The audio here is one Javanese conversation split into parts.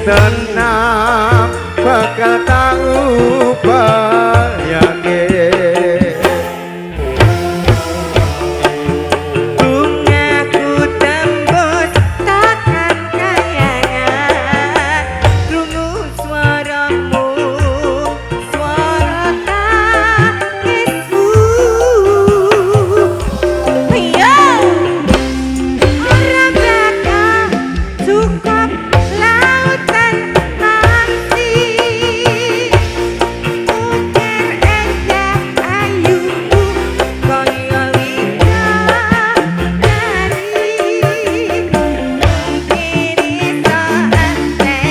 tenang bakal tahu bayangke bungaku tembus takkan kayangan krungu suaramu suara tangisku yo ora bakal cukup lautan hati ukir endah ayumu kaya widodari kini saatnya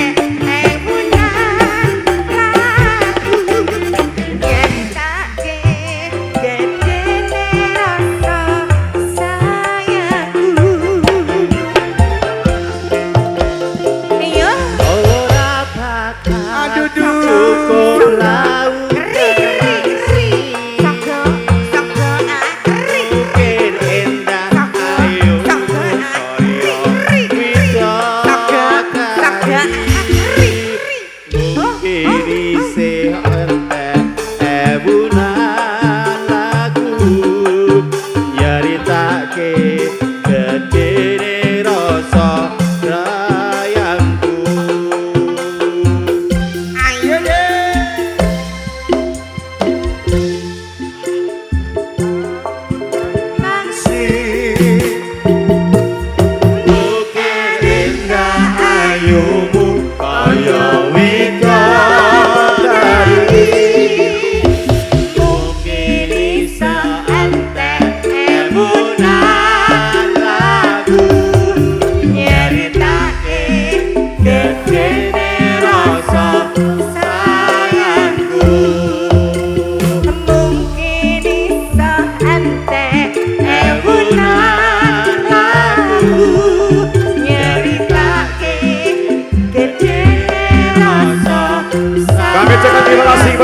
emunan laku nyatake gedene rasa sayangku yo ora bakal aduh cukup laut ukir endah ayu mungkin isih entek ebunan lagu nyaritake gedene rasa sayangku. ayo deh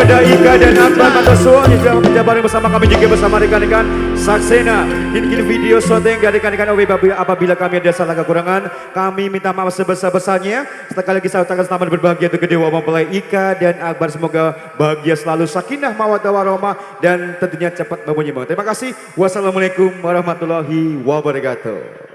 ada Ika dan Akbar Matosuan yang sudah bekerja bareng bersama kami juga bersama rekan-rekan Saksena. Ini video syuting dari rekan-rekan OB. Apabila kami ada salah kekurangan, kami minta maaf sebesar-besarnya. Sekali lagi saya ucapkan selamat berbahagia untuk kedua mempelai Ika dan Akbar. Semoga bahagia selalu, sakinah mawaddah warahmah, dan tentunya cepat mempunyai. Terima kasih. Wassalamualaikum warahmatullahi wabarakatuh.